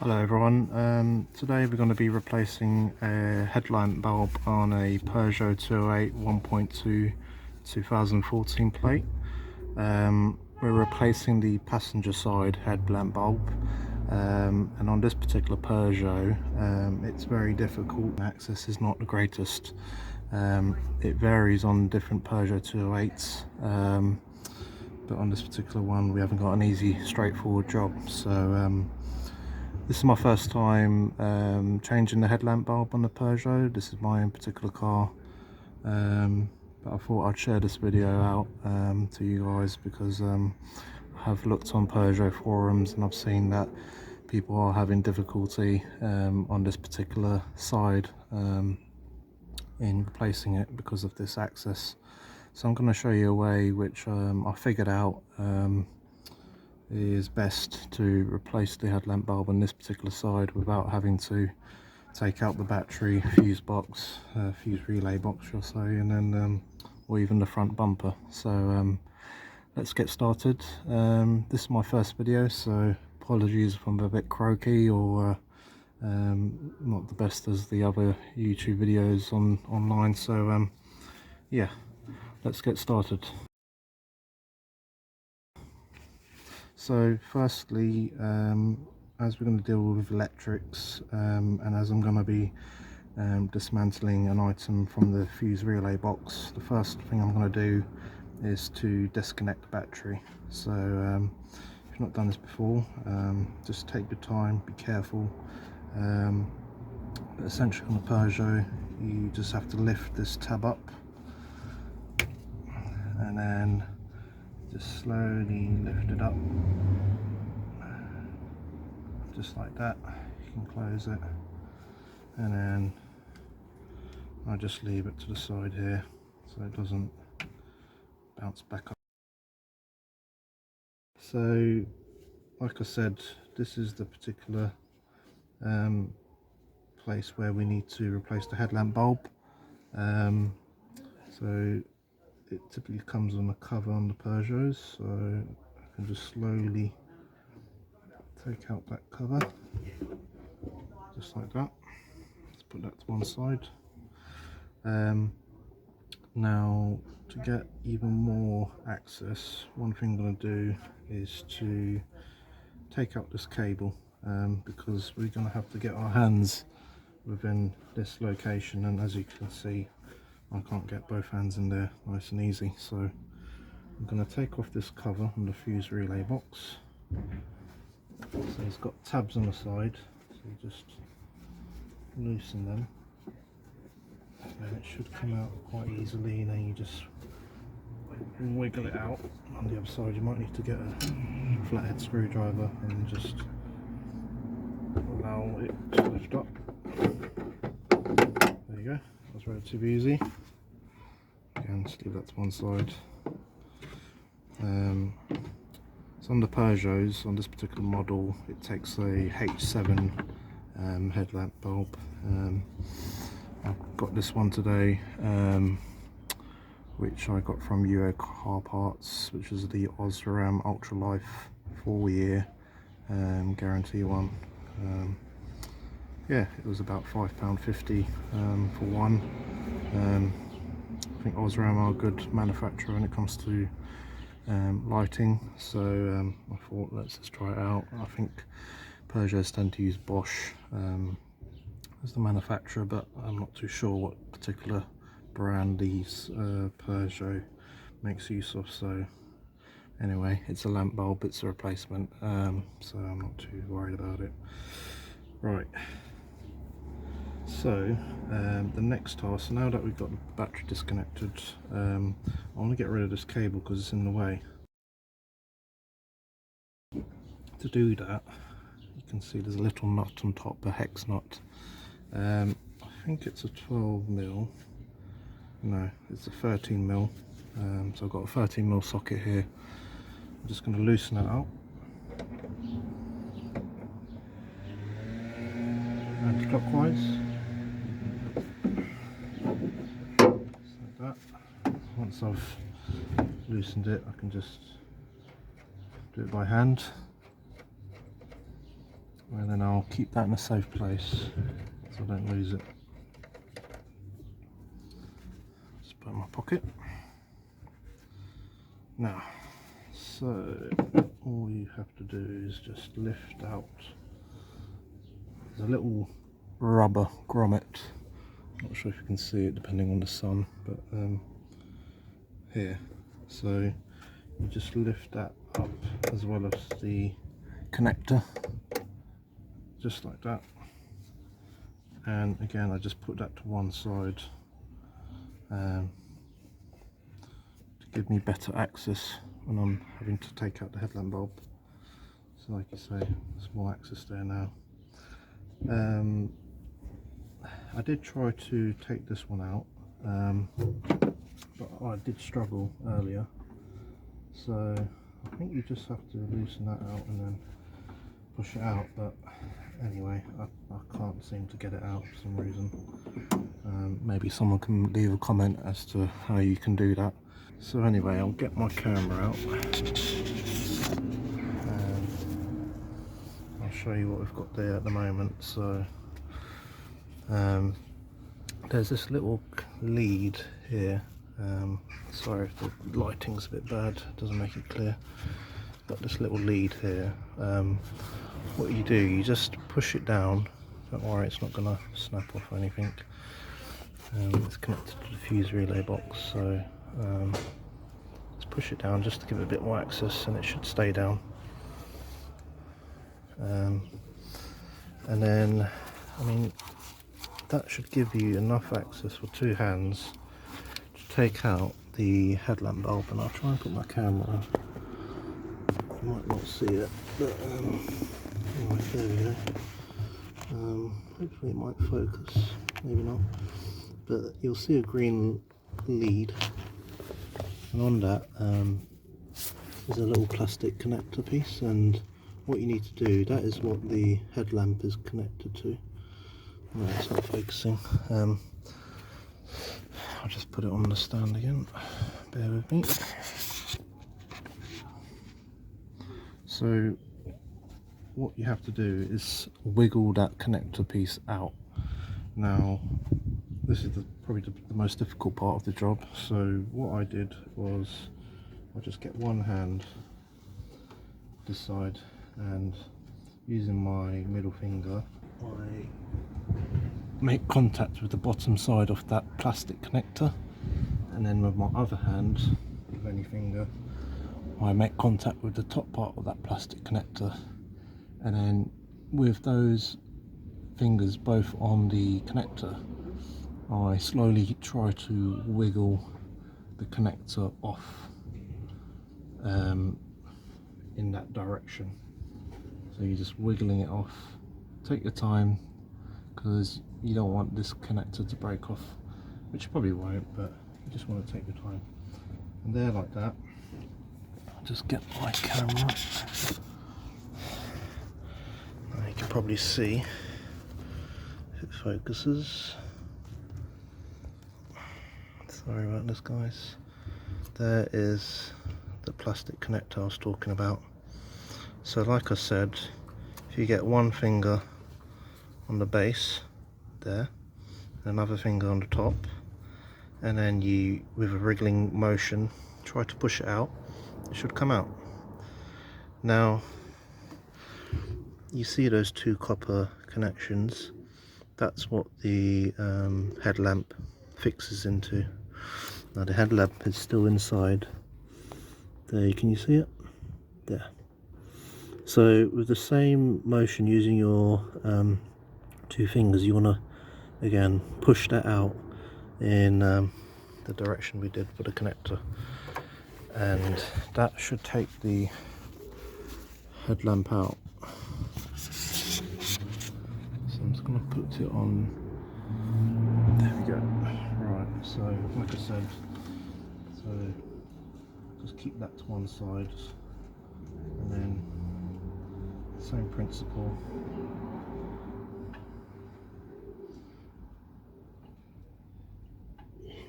Hello everyone, today we're going to be replacing a headlamp bulb on a Peugeot 208 1.2 2014 plate. We're replacing the passenger side headlamp bulb, and on this particular Peugeot it's very difficult. Access is not the greatest. It varies on different Peugeot 208s, but on this particular one we haven't got an easy straightforward job. So this is my first time changing the headlamp bulb on the Peugeot. This is my own particular car, but I thought I'd share this video out to you guys because I have looked on Peugeot forums and I've seen that people are having difficulty on this particular side in replacing it because of this access. So I'm going to show you a way which I figured out is best to replace the headlamp bulb on this particular side without having to take out the battery, fuse box, fuse relay box shall say, and then or even the front bumper. So let's get started. This is my first video, so apologies if I'm a bit croaky or not the best as the other YouTube videos online. So yeah, let's get started. So firstly, as we're going to deal with electrics, and as I'm going to be dismantling an item from the fuse relay box, the first thing I'm going to do is to disconnect the battery. So if you've not done this before, just take your time, be careful. But essentially on the Peugeot you just have to lift this tab up and then just slowly lift it up, just like that. You can close it, and then I just leave it to the side here so it doesn't bounce back up. So like I said, this is the particular place where we need to replace the headlamp bulb. So it typically comes on a cover on the Peugeots, so I can just slowly take out that cover, just like that. Let's put that to one side. Now to get even more access, one thing I'm going to do is to take out this cable, because we're going to have to get our hands within this location, and as you can see I can't get both hands in there nice and easy. So I'm going to take off this cover on the fuse relay box. So it's got tabs on the side, so you just loosen them and it should come out quite easily, and then you just wiggle it out. On the other side you might need to get a flathead screwdriver and just allow it to lift up. There you go, that was relatively easy. Again, just leave that to one side. So on the Peugeots, on this particular model, it takes a H7 headlamp bulb. I've got this one today, which I got from Euro Car Parts, which is the Osram Ultra Life 4-year guarantee one. Yeah, it was about £5.50 for one. I think Osram are a good manufacturer when it comes to lighting, so I thought let's just try it out. I think Peugeots tend to use Bosch as the manufacturer, but I'm not too sure what particular brand these Peugeot makes use of. So anyway, it's a lamp bulb, it's a replacement, so I'm not too worried about it. Right, so the next task, now that we've got the battery disconnected, I want to get rid of this cable because it's in the way. To do that, you can see there's a little nut on top, a hex nut. I think it's a 12mm, no, it's a 13mm, so I've got a 13mm socket here. I'm just going to loosen it out anti-clockwise. Like that. Once I've loosened it, I can just do it by hand. and then I'll keep that in a safe place so I don't lose it. Just put it in my pocket. Now, so all you have to do is just lift out. There's a little rubber grommet. Not sure if you can see it depending on the sun, but here. So you just lift that up as well as the connector, just like that. And again, I just put that to one side to give me better access when I'm having to take out the headlamp bulb. So like you say, there's more access there now. I did try to take this one out, but I did struggle earlier. So I think you just have to loosen that out and then push it out. But anyway, I can't seem to get it out for some reason. Maybe someone can leave a comment as to how you can do that. So anyway, I'll get my camera out and I'll show you what we've got there at the moment. So there's this little lead here. Sorry if the lighting's a bit bad, it doesn't make it clear. Got this little lead here. What you do, you just push it down. Don't worry, it's not gonna snap off or anything. It's connected to the fuse relay box, so let's push it down just to give it a bit more access, and it should stay down. And then, I mean, that should give you enough access for two hands to take out the headlamp bulb. And I'll try and put my camera on. You might not see it, but anyway, there we go. Hopefully it might focus, maybe not, but you'll see a green lead, and on that there's a little plastic connector piece, and what you need to do, that is what the headlamp is connected to. No, it's not focusing. I'll just put it on the stand again, bear with me. So what you have to do is wiggle that connector piece out. Now this is probably the most difficult part of the job. So what I did was I just get one hand this side, and using my middle finger I make contact with the bottom side of that plastic connector, and then with my other hand, with any finger, I make contact with the top part of that plastic connector, and then with those fingers both on the connector, I slowly try to wiggle the connector off in that direction. So you're just wiggling it off. Take your time, because you don't want this connector to break off, which you probably won't, but you just want to take your time. And there, like that. I'll just get my camera. Now you can probably see if it focuses. Sorry about this, guys. There is the plastic connector I was talking about. So like I said, if you get one finger on the base there, another finger on the top, and then you, with a wriggling motion, try to push it out, it should come out. Now you see those two copper connections, that's what the headlamp fixes into. Now the headlamp is still inside there, can you see it? There. So with the same motion, using your two fingers, you want to again push that out in the direction we did for the connector, and that should take the headlamp out. So I'm just going to put it on. There we go. Right, so like I said, so just keep that to one side, and then same principle.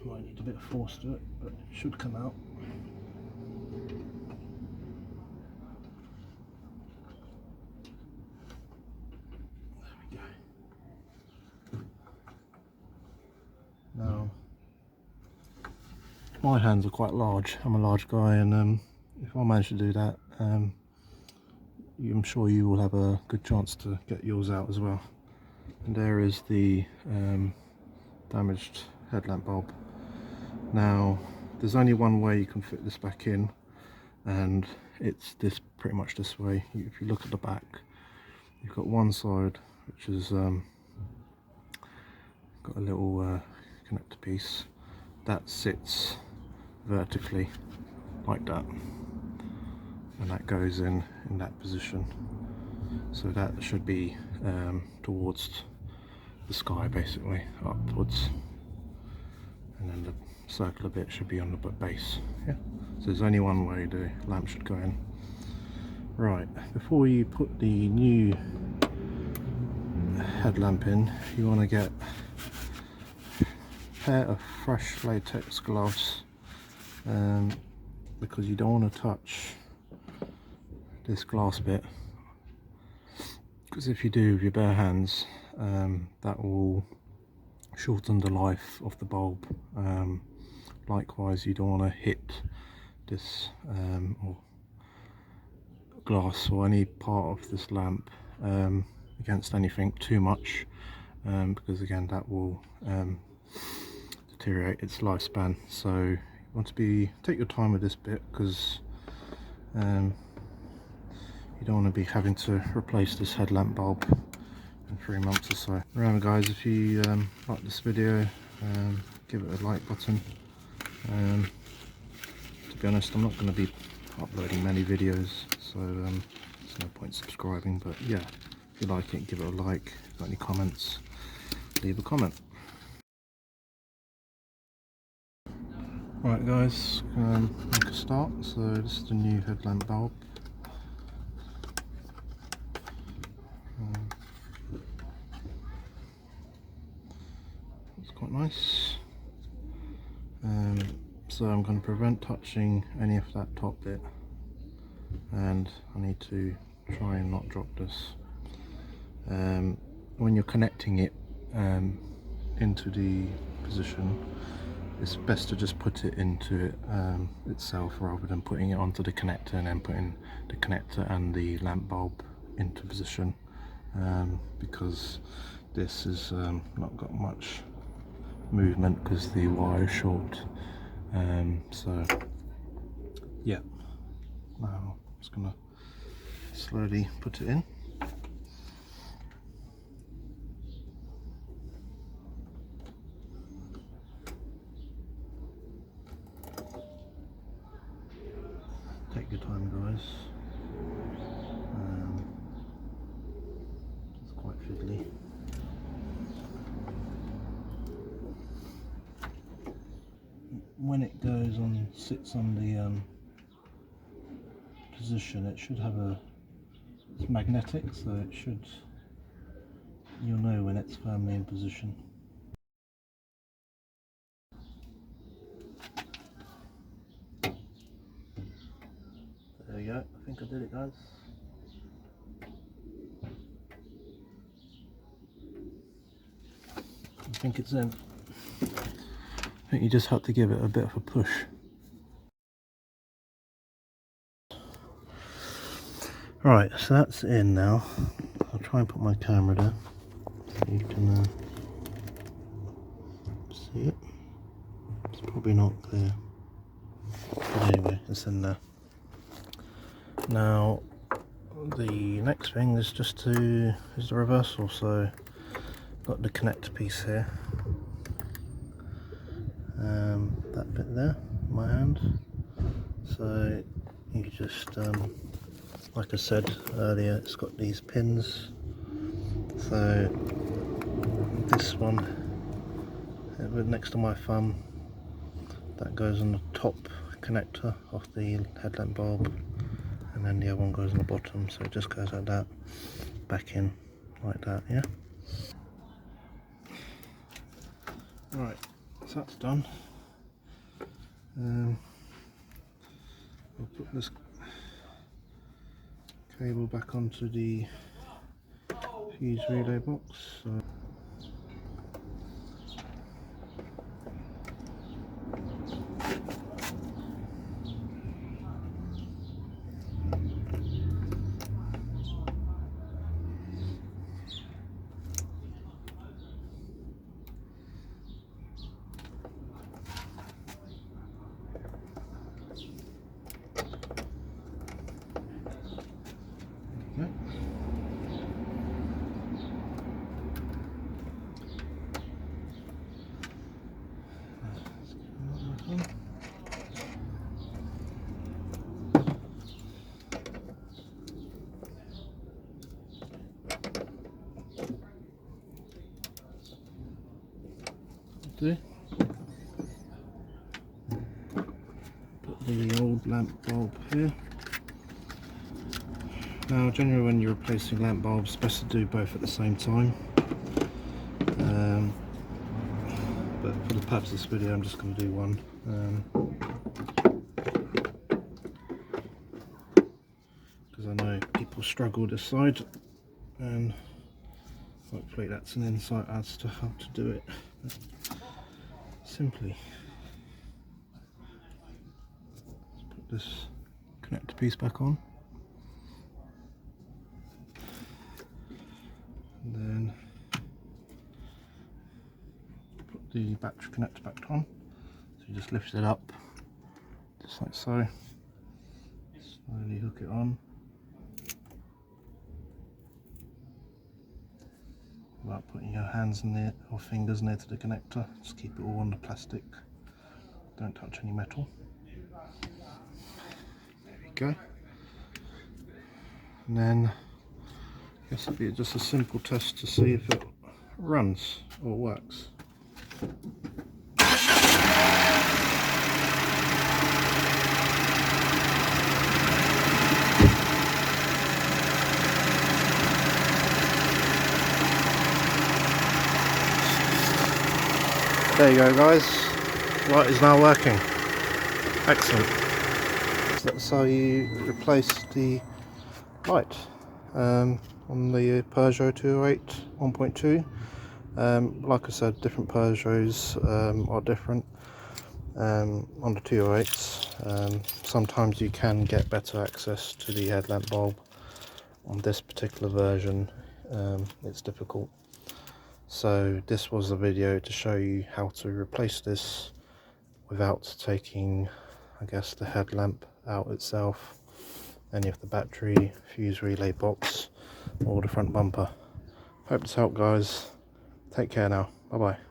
Might need a bit of force to it, but it should come out. my hands are quite large. I'm a large guy, and if I manage to do that, I'm sure you will have a good chance to get yours out as well. And there is the damaged headlamp bulb. Now there's only one way you can fit this back in, and it's this pretty much this way. If you look at the back, you've got one side which is got a little connector piece that sits vertically like that, and that goes in that position, so that should be towards the sky, basically upwards, and then the circular bit should be on the base. Yeah, so there's only one way the lamp should go in. Right, before you put the new headlamp in, you want to get a pair of fresh latex gloves, because you don't want to touch this glass bit, because if you do with your bare hands, that will shorten the life of the bulb. Likewise, you don't want to hit this or glass or any part of this lamp against anything too much, because again that will deteriorate its lifespan. So you want to take your time with this bit, because you don't want to be having to replace this headlamp bulb in 3 months or so. Remember guys, if you like this video, give it a like button. To be honest, I'm not going to be uploading many videos, so there's no point subscribing, but yeah, if you like it, give it a like. If you've got any comments, leave a comment. Right guys, make a start. So this is the new headlamp bulb. It's quite nice. So I'm going to prevent touching any of that top bit, and I need to try and not drop this. When you're connecting it into the position, it's best to just put it into it itself, rather than putting it onto the connector and then putting the connector and the lamp bulb into position, because this is not got much movement because the wire is short. So yeah, now I'm just gonna slowly put it in. Take your time guys, it's quite fiddly. When it goes on, sits on the position, it should have it's magnetic, so it should, you'll know when it's firmly in position. There we go, I think I did it guys. I think it's in. I think you just have to give it a bit of a push. Right, so that's in now. I'll try and put my camera down so you can see it. It's probably not clear, but anyway, it's in there. Now the next thing is the reversal. So got the connector piece here, that bit there in my hand. So you just like I said earlier, it's got these pins. So this one next to my thumb, that goes on the top connector of the headlamp bulb, and then the other one goes on the bottom, so it just goes like that, back in like that. Yeah. Right, so that's done. I'll put this cable back onto the fuse relay box. So to do. Put the old lamp bulb here. Now generally when you're replacing lamp bulbs, it's best to do both at the same time. But for the purpose of this video I'm just going to do one. Because I know people struggle this side, and hopefully that's an insight as to how to do it simply. Let's put this connector piece back on, and then put the battery connector back on. So you just lift it up just like so, slowly hook it on without putting your hands near or fingers near to the connector. Just keep it all on the plastic, don't touch any metal. There we go. And then I guess it'll be just a simple test to see if it runs or works. There you go guys, light is now working. Excellent. That's how you replace the light on the Peugeot 208 1.2. Like I said, different Peugeots are different. On the 208s, sometimes you can get better access to the headlamp bulb. On this particular version, it's difficult. So this was a video to show you how to replace this without taking, I guess, the headlamp out itself, any of the battery, fuse relay box or the front bumper. Hope this helped guys. Take care now. Bye bye.